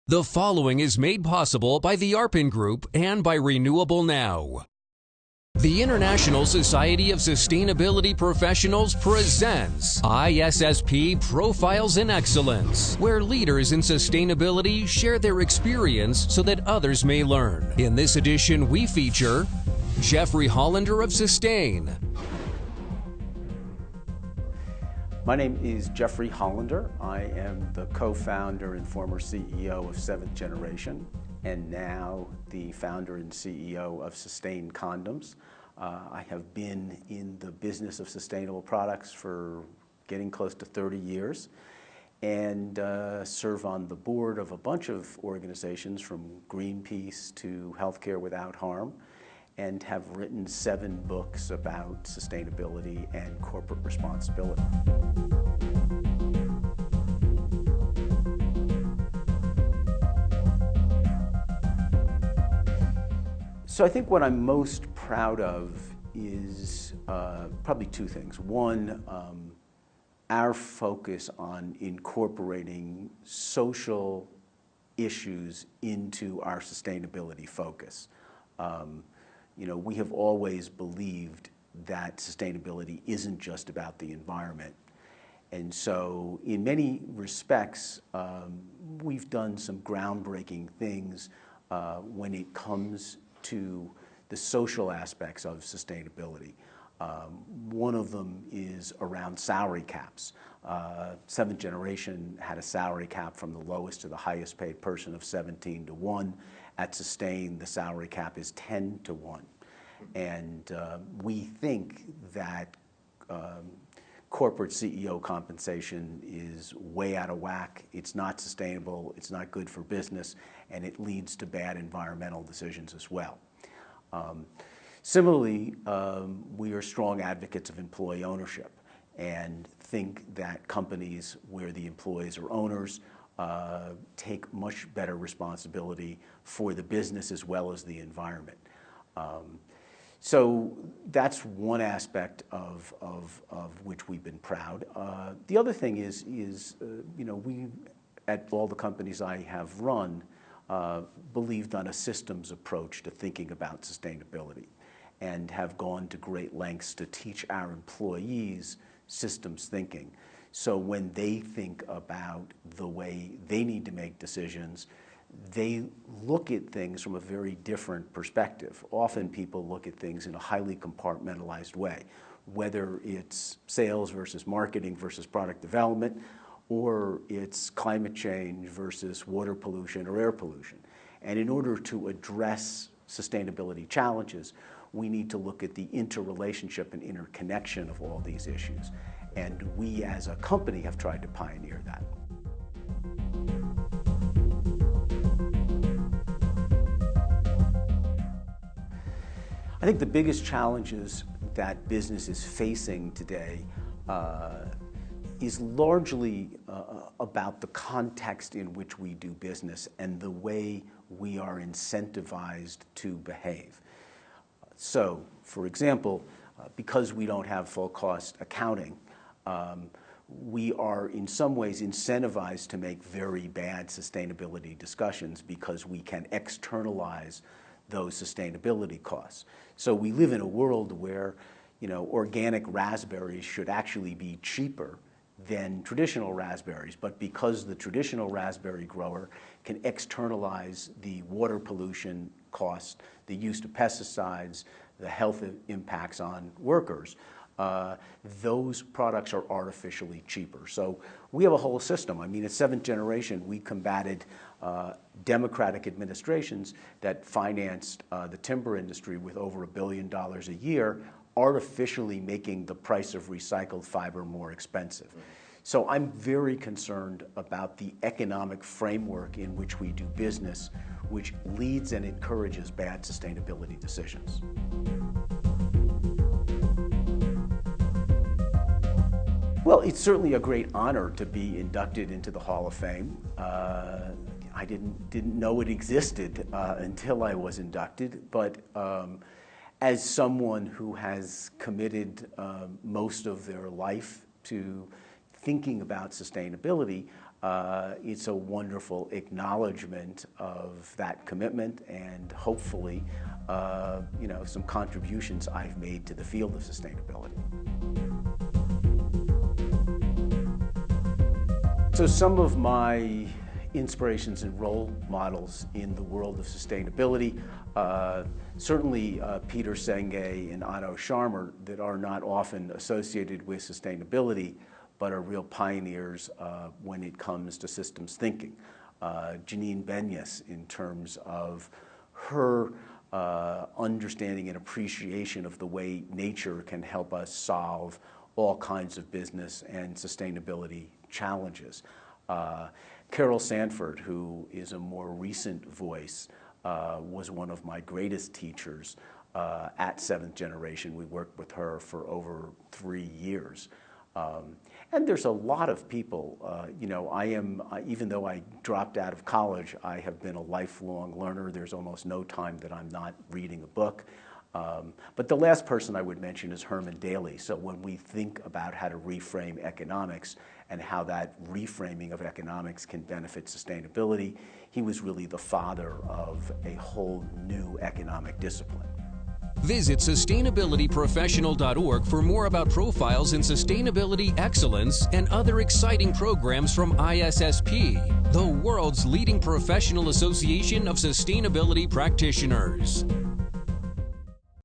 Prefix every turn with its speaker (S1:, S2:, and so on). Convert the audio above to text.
S1: The following is made possible by the Arpin Group and by Renewable Now. The International Society of Sustainability Professionals presents ISSP Profiles in Excellence, where leaders in sustainability share their experience so that others may learn. In this edition, we feature Jeffrey Hollender of Sustain.
S2: My name is Jeffrey Hollender. I am the co-founder and former CEO of Seventh Generation, and now the founder and CEO of Sustain Condoms. I have been in the business of sustainable products for getting close to 30 years and serve on the board of a bunch of organizations from Greenpeace to Healthcare Without Harm, and have written 7 books about sustainability and corporate responsibility. So I think what I'm most proud of is probably 2 things. One, our focus on incorporating social issues into our sustainability focus. We have always believed that sustainability isn't just about the environment. And so in many respects, we've done some groundbreaking things when it comes to the social aspects of sustainability. One of them is around salary caps. Seventh Generation had a salary cap from the lowest to the highest paid person of 17 to 1. At Sustain, the salary cap is 10 to 1. And we think that corporate CEO compensation is way out of whack. It's not sustainable, it's not good for business, and it leads to bad environmental decisions as well. Similarly, we are strong advocates of employee ownership and think that companies where the employees are owners take much better responsibility for the business as well as the environment. So that's one aspect of which we've been proud. The other thing is we, at all the companies I have run, believed on a systems approach to thinking about sustainability and have gone to great lengths to teach our employees systems thinking. So when they think about the way they need to make decisions, they look at things from a very different perspective. Often people look at things in a highly compartmentalized way, whether it's sales versus marketing versus product development, or it's climate change versus water pollution or air pollution. And in order to address sustainability challenges, we need to look at the interrelationship and interconnection of all these issues. And we as a company have tried to pioneer that. I think the biggest challenges that business is facing today is largely about the context in which we do business and the way we are incentivized to behave. So, for example, because we don't have full cost accounting, we are in some ways incentivized to make very bad sustainability discussions because we can externalize those sustainability costs. So we live in a world where, organic raspberries should actually be cheaper than traditional raspberries, but because the traditional raspberry grower can externalize the water pollution cost, the use of pesticides, the health impacts on workers, those products are artificially cheaper. So we have a whole system. I mean, at Seventh Generation, we combated Democratic administrations that financed the timber industry with over $1 billion a year, artificially making the price of recycled fiber more expensive. So I'm very concerned about the economic framework in which we do business, which leads and encourages bad sustainability decisions. Well, it's certainly a great honor to be inducted into the Hall of Fame. I didn't know it existed until I was inducted, but as someone who has committed most of their life to thinking about sustainability, it's a wonderful acknowledgement of that commitment and hopefully, some contributions I've made to the field of sustainability. So some of my inspirations and role models in the world of sustainability, certainly Peter Senge and Otto Scharmer, that are not often associated with sustainability, but are real pioneers when it comes to systems thinking. Janine Benyus, in terms of her understanding and appreciation of the way nature can help us solve all kinds of business and sustainability challenges. Carol Sanford, who is a more recent voice, was one of my greatest teachers at Seventh Generation. We worked with her for over 3 years. And there's a lot of people, even though I dropped out of college, I have been a lifelong learner. There's almost no time that I'm not reading a book. But the last person I would mention is Herman Daly. So when we think about how to reframe economics and how that reframing of economics can benefit sustainability, he was really the father of a whole new economic discipline.
S1: Visit sustainabilityprofessional.org for more about profiles in sustainability excellence and other exciting programs from ISSP, the world's leading professional association of sustainability practitioners.